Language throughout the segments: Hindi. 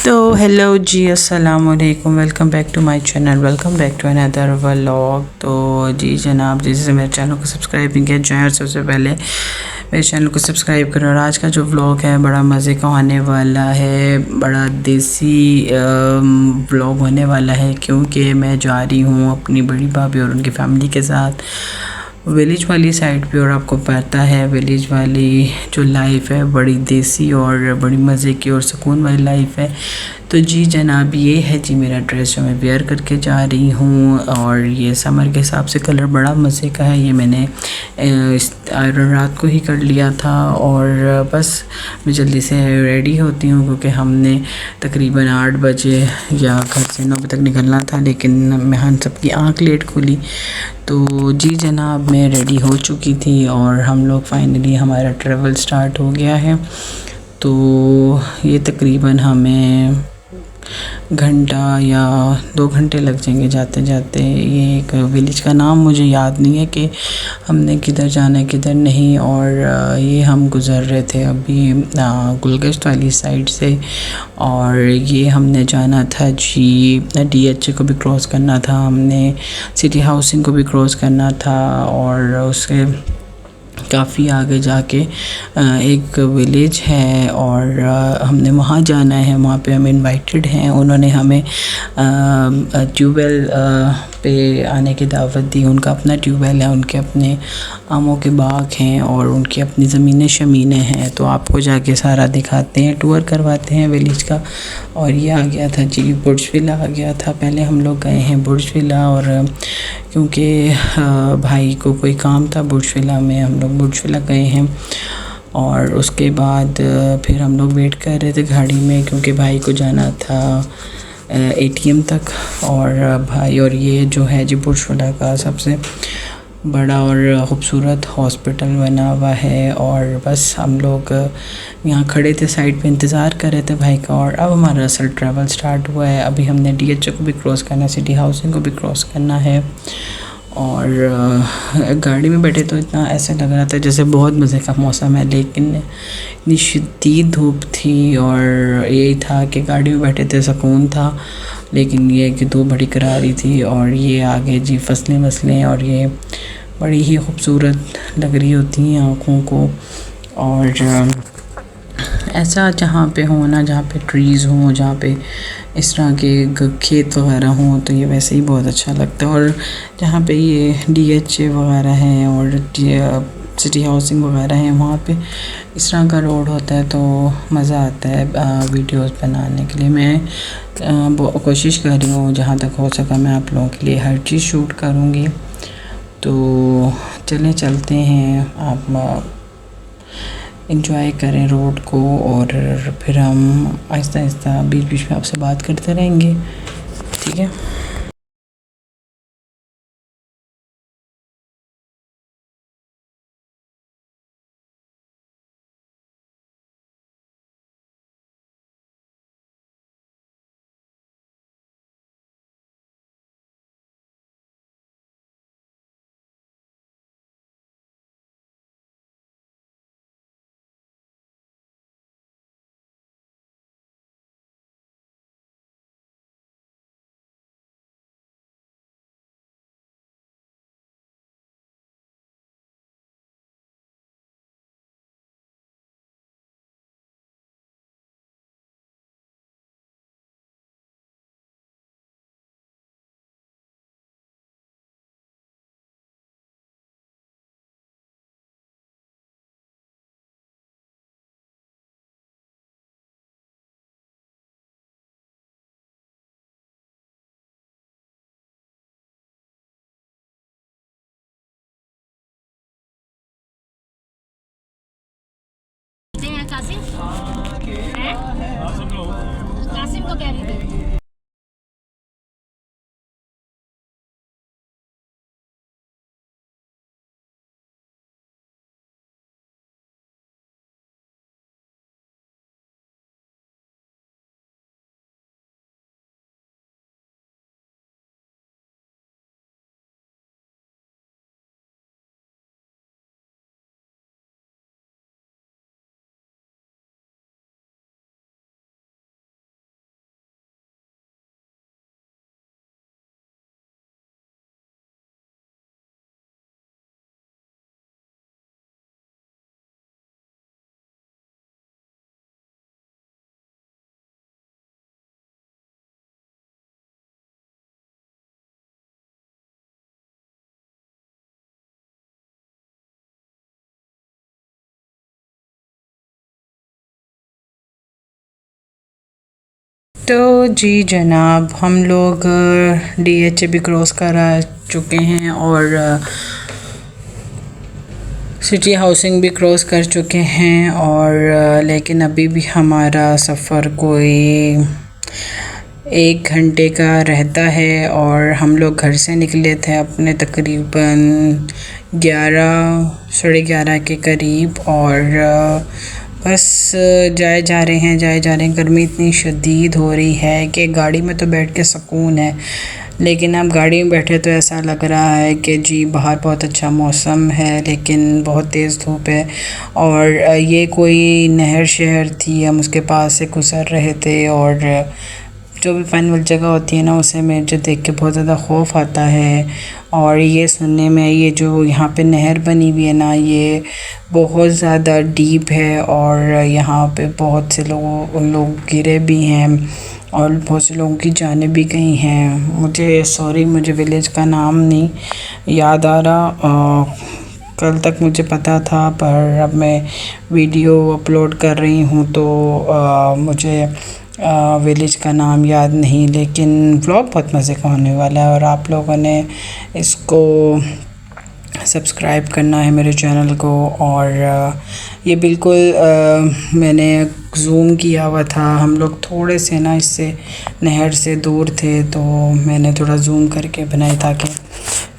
तो हेलो जी, अस्सलाम वालेकुम। Welcome back to my channel, welcome back to another vlog. तो जी जनाब, जिससे मेरे चैनल को सब्सक्राइब नहीं किया जाए, और सबसे पहले मेरे चैनल को सब्सक्राइब करें। और आज का जो व्लॉग है बड़ा मज़े का होने वाला है, बड़ा देसी व्लॉग होने वाला है, क्योंकि मैं जा रही हूँ अपनी बड़ी भाभी और उनकी फैमिली के साथ विलेज वाली साइड पे। और आपको पता है विलेज वाली जो लाइफ है बड़ी देसी और बड़ी मज़े की और सुकून वाली लाइफ है। तो जी जनाब, ये है जी मेरा ड्रेस जो मैं वेयर करके जा रही हूँ, और ये समर के हिसाब से कलर बड़ा मज़े का है। ये मैंने आयरन रात को ही कर लिया था, और बस मैं जल्दी से रेडी होती हूँ, क्योंकि हमने तकरीबन 8 बजे या घर से 9 बजे तक निकलना था, लेकिन मैं हम सबकी आँख लेट खुली। तो जी जनाब, मैं रेडी हो चुकी थी और हम लोग फाइनली हमारा ट्रैवल स्टार्ट हो गया है। तो ये तकरीबन हमें घंटा या 2 घंटे लग जाएंगे जाते जाते। ये एक विलेज का नाम मुझे याद नहीं है कि हमने किधर जाना है किधर नहीं। और ये हम गुज़र रहे थे अभी गुलगश्त वाली साइड से, और ये हमने जाना था जी DH को भी क्रॉस करना था, हमने सिटी हाउसिंग को भी क्रॉस करना था, और उसके काफ़ी आगे जाके एक विलेज है, और हमने वहाँ जाना है। वहाँ पे हम इनवाइटेड हैं, उन्होंने हमें ट्यूबवेल पे आने की दावत दी। उनका अपना ट्यूबवेल है, उनके अपने आमों के बाग हैं, और उनकी अपनी ज़मीनें शमीनें हैं। तो आपको जाके सारा दिखाते हैं, टूर करवाते हैं विलेज का। और ये आ गया था जी बुर्ज विला आ गया था। पहले हम लोग गए हैं बुर्ज विला, और क्योंकि भाई को कोई काम था बुर्ज विला में, हम लोग बुर्ज विला गए हैं। और उसके बाद फिर हम लोग वेट कर रहे थे गाड़ी में, क्योंकि भाई को जाना था ATM तक। और भाई, और ये जो है जी बुर्ज विला का सबसे बड़ा और ख़ूबसूरत हॉस्पिटल बना हुआ है। और बस हम लोग यहाँ खड़े थे साइड पे, इंतज़ार कर रहे थे भाई का। और अब हमारा असल ट्रैवल स्टार्ट हुआ है। अभी हमने DH को भी क्रॉस करना है, सिटी हाउसिंग को भी क्रॉस करना है। और गाड़ी में बैठे तो इतना ऐसे लग रहा था जैसे बहुत मज़े का मौसम है, लेकिन इतनी शदीद धूप थी। और यही था कि गाड़ी में बैठे थे, सुकून था, लेकिन ये कि धूप बड़ी करारी थी। और ये आगे जी फसलें वसलें, और ये बड़ी ही खूबसूरत लग रही होती हैं आँखों को। और ऐसा जहाँ पे हो ना, जहाँ पे ट्रीज़ हों, जहाँ पे इस तरह के खेत वगैरह हों, तो ये वैसे ही बहुत अच्छा लगता है। और जहाँ पे ये DH वगैरह हैं और सिटी हाउसिंग वगैरह हैं, वहाँ पे इस तरह का रोड होता है, तो मज़ा आता है वीडियोस बनाने के लिए। मैं कोशिश कर रही हूँ जहाँ तक हो सका मैं आप लोगों के लिए हर चीज़ शूट करूँगी। तो चलें चलते हैं, आप एंजॉय करें रोड को, और फिर हम आहिस्ता आहिस्ता बीच बीच में आपसे बात करते रहेंगे, ठीक है। कासिम है, कासिम को कह रही थी। तो जी जनाब, हम लोग DHA भी क्रॉस करा चुके हैं और सिटी हाउसिंग भी क्रॉस कर चुके हैं और लेकिन अभी भी हमारा सफ़र कोई 1 घंटे का रहता है और हम लोग घर से निकले थे अपने तकरीबन 11 साढ़े 11 के करीब और बस जाए जा रहे हैं। गर्मी इतनी शदीद हो रही है कि गाड़ी में तो बैठ के सुकून है, लेकिन अब गाड़ी में बैठे तो ऐसा लग रहा है कि जी बाहर बहुत अच्छा मौसम है लेकिन बहुत तेज़ धूप है। और ये कोई नहर शहर थी, हम उसके पास से गुज़र रहे थे और जो भी पानी वाली जगह होती है ना, उसे मुझे देख के बहुत ज़्यादा खौफ आता है। और ये सुनने में ये जो यहाँ पे नहर बनी हुई है ना, ये बहुत ज़्यादा डीप है और यहाँ पे बहुत से लोग गिरे भी हैं और बहुत से लोगों की जानें भी गई हैं। मुझे विलेज का नाम नहीं याद आ रहा। कल तक मुझे पता था पर अब मैं वीडियो अपलोड कर रही हूँ तो मुझे विलेज का नाम याद नहीं, लेकिन व्लॉग बहुत मज़े का होने वाला है और आप लोगों ने इसको सब्सक्राइब करना है मेरे चैनल को। और ये बिल्कुल मैंने ज़ूम किया हुआ था, हम लोग थोड़े से ना इससे नहर से दूर थे तो मैंने थोड़ा ज़ूम करके बनाई ताकि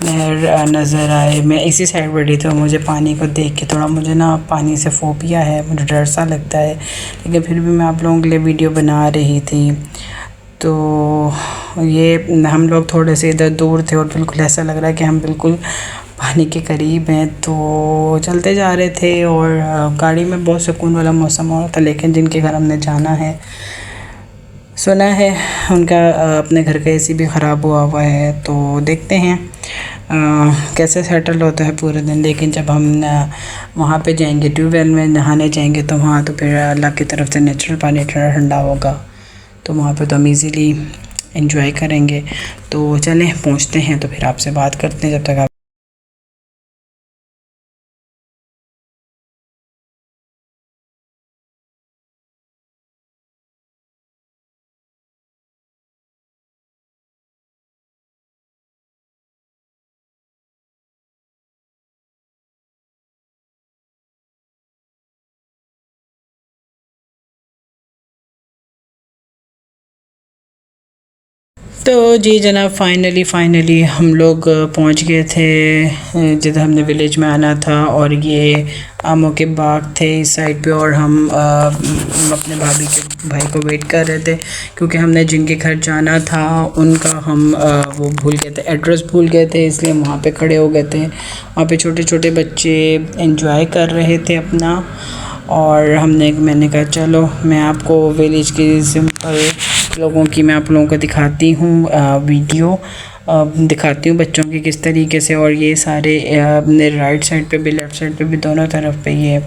नहर नज़र आए। मैं इसी साइड बैठी थी, मुझे पानी को देख के थोड़ा मुझे ना पानी से फ़ोबिया है, मुझे डर सा लगता है, लेकिन फिर भी मैं आप लोगों के लिए वीडियो बना रही थी। तो ये हम लोग थोड़े से इधर दूर थे और बिल्कुल ऐसा लग रहा है कि हम बिल्कुल पानी के करीब हैं। तो चलते जा रहे थे और गाड़ी में बहुत सुकून वाला मौसम हो रहा था, लेकिन जिनके घर हमने जाना है सुना है उनका अपने घर का AC भी ख़राब हुआ है। तो देखते हैं कैसे सेटल होता है पूरे दिन। लेकिन जब हम वहाँ पे जाएंगे, ट्यूबवेल में नहाने जाएंगे, तो वहाँ तो फिर अल्लाह की तरफ से नेचुरल पानी ठंडा ठंडा होगा, तो वहाँ पे तो हम इजीली एंजॉय करेंगे। तो चलें पहुँचते हैं, तो फिर आपसे बात करते हैं जब तक आप तो जी जनाब, फाइनली हम लोग पहुंच गए थे जिधर हमने विलेज में आना था। और ये आमों के बाग थे इस साइड पे और हम अपने भाभी के भाई को वेट कर रहे थे क्योंकि हमने जिनके घर जाना था उनका हम वो भूल गए थे, एड्रेस भूल गए थे, इसलिए हम वहाँ पे खड़े हो गए थे। वहाँ पे छोटे छोटे बच्चे एंजॉय कर रहे थे अपना और मैंने कहा चलो मैं आपको विलेज की सिंपल लोगों की मैं आप लोगों को दिखाती हूँ वीडियो दिखाती हूँ बच्चों की किस तरीके से। और ये सारे अपने राइट साइड पे भी लेफ़्ट साइड पे भी दोनों तरफ पे ये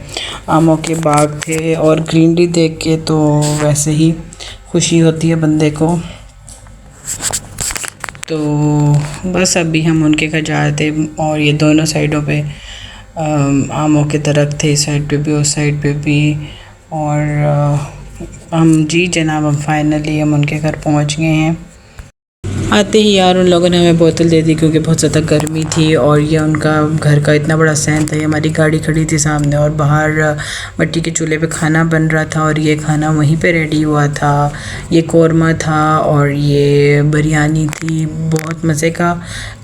आमों के बाग थे और ग्रीनरी देख के तो वैसे ही खुशी होती है बंदे को। तो बस अभी हम उनके घर जा रहे थे और ये दोनों साइडों पे आमों के दरख्त थे, इस साइड पे भी उस साइड पे भी। और हम जी जनाब, हम फाइनली हम उनके घर पहुंच गए हैं। आते ही यार उन लोगों ने हमें बोतल दे दी क्योंकि बहुत ज़्यादा गर्मी थी और ये उनका घर का इतना बड़ा सहन था। ये हमारी गाड़ी खड़ी थी सामने और बाहर मिट्टी के चूल्हे पे खाना बन रहा था और ये खाना वहीं पे रेडी हुआ था। ये कौरमा था और ये बिरयानी थी, बहुत मज़े का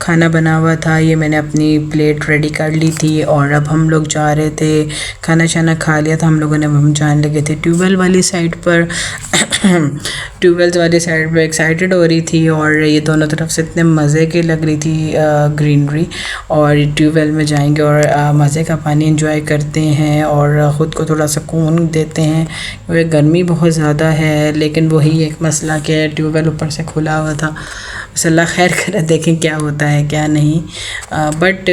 खाना बना हुआ था। ये मैंने अपनी प्लेट रेडी कर ली थी और अब हम लोग जा रहे थे, खाना शाना खा लिया था हम लोगों ने, हम जाने लगे थे ट्यूबवेल वाली साइड पर। ट्यूबवेल्स वाली साइड पर एक्साइटेड हो रही थी और ये दोनों तरफ से इतने मज़े की लग रही थी ग्रीनरी। और ट्यूबवेल में जाएंगे और मज़े का पानी एंजॉय करते हैं और ख़ुद को थोड़ा सुकून देते हैं क्योंकि गर्मी बहुत ज़्यादा है। लेकिन वही एक मसला कि ट्यूबवेल ऊपर से खुला हुआ था, बस अल्लाह खैर करे, देखें क्या होता है क्या नहीं। बट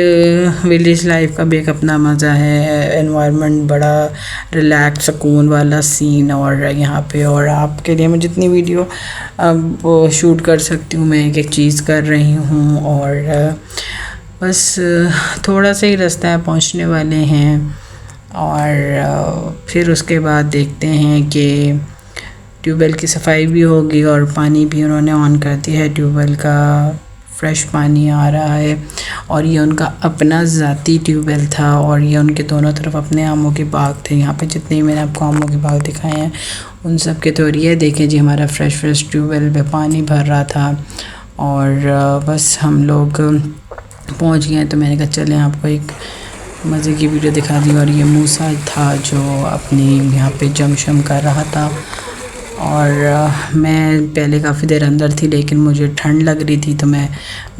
विलेज लाइफ का भी एक अपना मज़ा है, एनवायरनमेंट बड़ा रिलैक्स सुकून वाला सीन और यहाँ पे। और आपके लिए मैं जितनी वीडियो अब शूट कर सकती हूँ मैं एक एक चीज़ कर रही हूँ। और बस थोड़ा सा ही रास्ता है, पहुँचने वाले हैं और फिर उसके बाद देखते हैं कि ट्यूबवेल की सफाई भी होगी और पानी भी उन्होंने ऑन कर दिया है। ट्यूबवेल का फ्रेश पानी आ रहा है और ये उनका अपना ज़ाती ट्यूबवेल था और ये उनके दोनों तरफ अपने आमों के बाग थे। यहाँ पे जितने मैंने आपको आमों के बाग दिखाए हैं उन सब के तो ये देखें जी, हमारा फ्रेश ट्यूबवेल पे पानी भर रहा था और बस हम लोग पहुँच गए। तो मैंने कहा चलें आपको एक मज़े की वीडियो दिखा दी। और ये मूसा था जो अपनी यहाँ पे जमशम कर रहा था और मैं पहले काफ़ी देर अंदर थी लेकिन मुझे ठंड लग रही थी तो मैं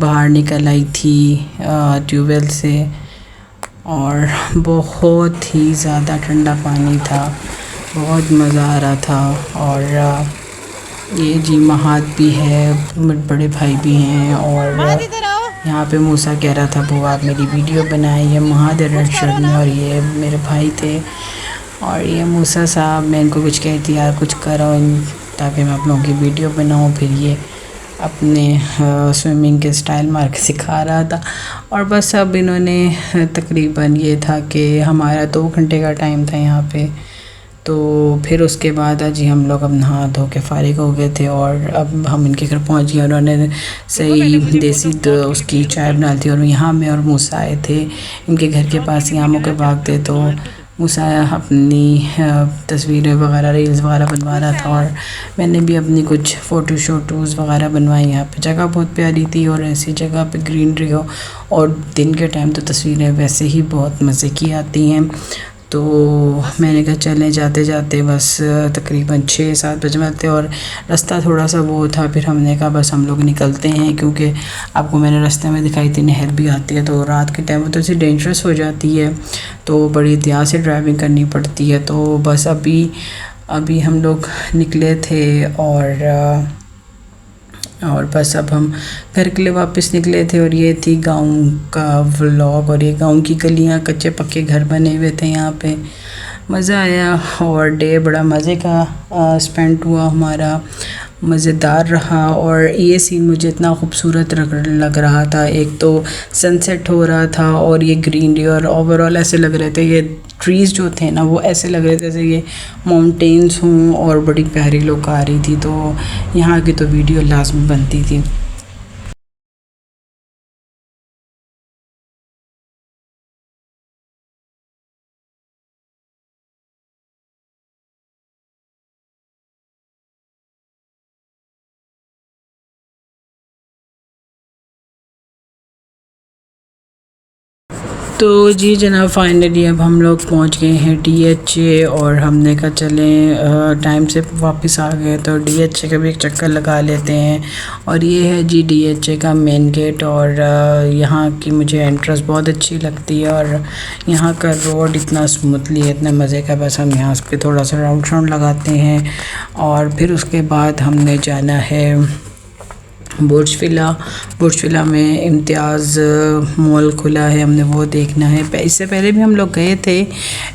बाहर निकल आई थी ट्यूबवेल से और बहुत ही ज़्यादा ठंडा पानी था, बहुत मज़ा आ रहा था। और ये जी महाद भी है, बड़े भाई भी हैं और यहाँ पे मूसा कह रहा था बुआ आप मेरी वीडियो बनाए। ये महाद रेड शर्ट में और ये मेरे भाई थे और ये मूसा साहब, मैं इनको कुछ कहती यार कुछ करो ताकि मैं आप लोगों की वीडियो बनाऊँ। फिर ये अपने स्विमिंग के स्टाइल मार के सिखा रहा था और बस अब इन्होंने तकरीबन ये था कि हमारा 2 घंटे का टाइम था यहाँ पे। तो फिर उसके बाद आज ही हम लोग अब नहा धो के फ़ारिग हो गए थे और अब हम इनके घर पहुँच गए। उन्होंने सही देसी उसकी चाय बना थी और यहाँ मैं और मूसा आए थे। इनके घर के पास ही आमों के बाग थे तो मूसा अपनी तस्वीरें वगैरह रील्स वगैरह बनवा रहा था और मैंने भी अपनी कुछ फ़ोटोज़ वगैरह बनवाई। यहाँ पे जगह बहुत प्यारी थी और ऐसी जगह पे ग्रीनरी हो और दिन के टाइम तो तस्वीरें वैसे ही बहुत मज़े की आती हैं। तो मैंने कहा चलें जाते जाते बस तकरीबन 6-7 बजे में थे और रास्ता थोड़ा सा वो था। फिर हमने कहा बस हम लोग निकलते हैं क्योंकि आपको मैंने रास्ते में दिखाई थी नहर भी आती है तो रात के टाइम में तो ऐसी डेंजरस हो जाती है तो बड़ी एहतियात से ड्राइविंग करनी पड़ती है। तो बस अभी हम लोग निकले थे और बस अब हम घर के लिए वापस निकले थे। और ये थी गांव का व्लॉग और ये गांव की गलियां, कच्चे पक्के घर बने हुए थे यहाँ पे। मज़ा आया और डे बड़ा मज़े का स्पेंड हुआ हमारा, मज़ेदार रहा। और ये सीन मुझे इतना खूबसूरत लग रहा था, एक तो सनसेट हो रहा था और ये ग्रीनरी और ओवरऑल ऐसे लग रहे थे ये ट्रीज़ जो थे ना वो ऐसे लग रहे थे जैसे ये माउंटेन्स हों और बड़ी प्यारी लुक आ रही थी। तो यहाँ की तो वीडियो लाजमी बनती थी। तो जी जनाब फाइनली अब हम लोग पहुंच गए हैं DHA और हमने कहा चलें टाइम से वापस आ गए तो DHA का भी एक चक्कर लगा लेते हैं। और ये है जी DHA का मेन गेट और यहाँ की मुझे एंट्रेंस बहुत अच्छी लगती है और यहाँ का रोड इतना स्मूथली है, इतना मज़े का। बस हम यहाँ पे थोड़ा सा राउंड लगाते हैं और फिर उसके बाद हमने जाना है बुर्ज विला में इम्तियाज़ मॉल खुला है, हमने वो देखना है। इससे पहले भी हम लोग गए थे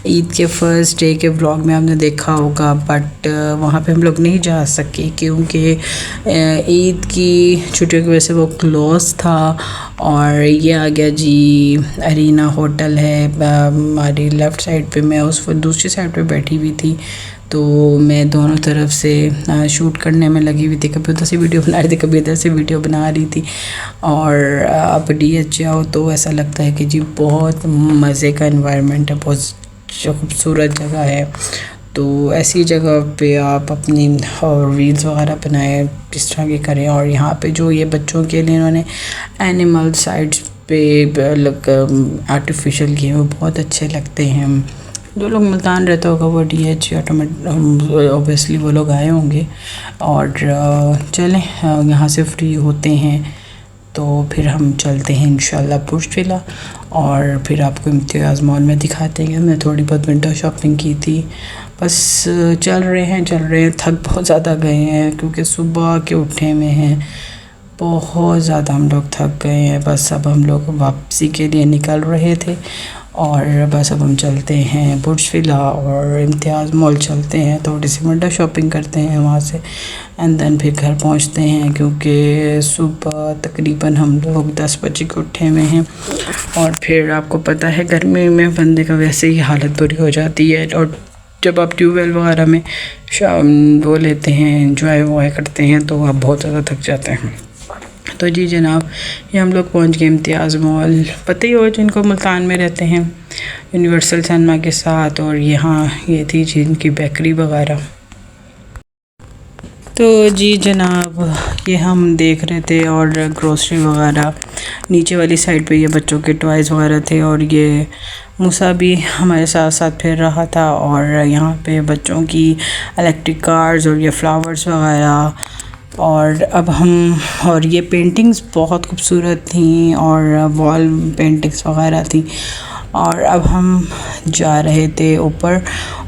ईद के फर्स्ट डे के व्लॉग में, आपने देखा होगा, बट वहाँ पे हम लोग नहीं जा सके क्योंकि ईद की छुट्टियों की वजह से वो क्लोज़ था। और ये आ गया जी अरीना होटल है हमारी लेफ़्ट साइड पे, मैं उस दूसरी साइड पे बैठी हुई थी तो मैं दोनों तरफ से शूट करने में लगी हुई थी, कभी उधर से वीडियो बना रही थी कभी इधर से वीडियो बना रही थी। और अब DHA आओ तो ऐसा लगता है कि जी बहुत मज़े का एनवायरनमेंट है, बहुत खूबसूरत जगह है। तो ऐसी जगह पे आप अपनी रील्स वगैरह बनाएं, इस तरह की करें। और यहाँ पे जो ये बच्चों के लिए इन्होंने एनिमल साइड्स पे आर्टिफिशियल किए वो बहुत अच्छे लगते हैं। जो लोग मुल्तान रहता होगा वो DHA ऑब्वियसली वो लोग आए होंगे। और चलें यहाँ से फ्री होते हैं तो फिर हम चलते हैं इंशाल्लाह बुर्ज विला और फिर आपको इम्तियाज़ मॉल में दिखाते हैं। हमने थोड़ी बहुत विंडो शॉपिंग की थी, बस चल रहे हैं, थक बहुत ज़्यादा गए हैं क्योंकि सुबह के उठे हुए हैं, बहुत ज़्यादा हम लोग थक गए हैं। बस अब हम लोग वापसी के लिए निकल रहे थे और बस अब हम चलते हैं बुर्ज विला और इम्तियाज़ मॉल चलते हैं, थोड़ी सी विंडो शॉपिंग करते हैं वहाँ से एंड देन फिर घर पहुँचते हैं क्योंकि सुबह तकरीबन हम लोग 10 बजे के उठे हुए हैं। और फिर आपको पता है गर्मी में बंदे का वैसे ही हालत बुरी हो जाती है और जब आप ट्यूबवेल वगैरह में वो लेते हैं, एंजॉय वॉय करते हैं, तो आप बहुत ज़्यादा थक जाते हैं। तो जी जनाब, ये हम लोग पहुंच गए इम्तियाज़ मॉल, पता ही हो जिनको मुल्तान में रहते हैं, यूनिवर्सल सिनेमा के साथ। और यहाँ ये थी जी इनकी बेकरी वगैरह। तो जी जनाब, ये हम देख रहे थे और ग्रोसरी वगैरह, नीचे वाली साइड पे ये बच्चों के टॉयज़ वगैरह थे। और ये मूसा भी हमारे साथ साथ फिर रहा था। और यहाँ पे बच्चों की इलेक्ट्रिक कार्स और ये फ्लावर्स वगैरह। और अब हम, और ये पेंटिंग्स बहुत खूबसूरत थी और वॉल पेंटिंग्स वगैरह थी। और अब हम जा रहे थे ऊपर,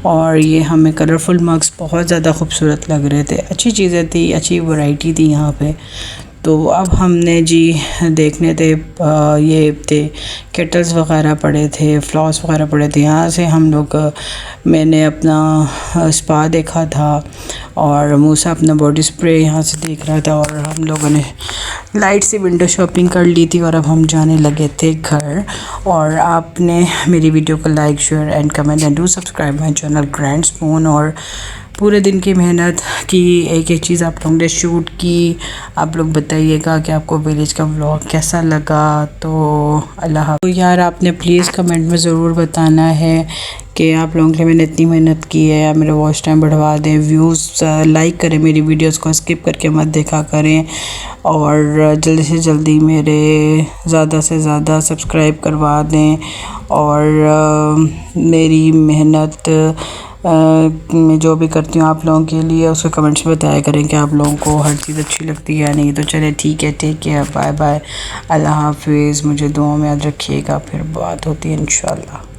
और ये हमें कलरफुल मग्स बहुत ज़्यादा खूबसूरत लग रहे थे। अच्छी चीज़ें थी, अच्छी वैरायटी थी यहाँ पे। तो अब हमने जी देखने थे, ये थे केटल्स वगैरह पड़े थे, फ्लॉस वगैरह पड़े थे। यहाँ से हम लोग, मैंने अपना स्पा देखा था और मूसा अपना बॉडी स्प्रे यहाँ से देख रहा था। और हम लोगों ने लाइट से विंडो शॉपिंग कर ली थी और अब हम जाने लगे थे घर। और आपने मेरी वीडियो को like, share and comment and do subscribe my channel grand spoon. और पूरे दिन की मेहनत की एक एक चीज़ आप लोगों ने शूट की। आप लोग बताइएगा कि आपको विलेज का व्लॉग कैसा लगा। तो अल्लाह हाफ़िज़। तो यार आपने प्लीज़ कमेंट में ज़रूर बताना है कि आप लोगों के लिए मैंने इतनी मेहनत की है, या मेरा वॉच टाइम बढ़वा दें, व्यूज़ लाइक करें, मेरी वीडियोस को स्किप करके मत देखा करें। और जल्दी से जल्दी मेरे ज़्यादा से ज़्यादा सब्सक्राइब करवा दें। और मेरी मेहनत मैं जो भी करती हूँ आप लोगों के लिए, उसको कमेंट्स में बताया करें कि आप लोगों को हर चीज़ अच्छी लगती है या नहीं। तो चले ठीक है, टेक केयर, बाय बाय, अल्लाह हाफिज़। मुझे दुआ में याद रखिएगा, फिर बात होती है इंशाल्लाह।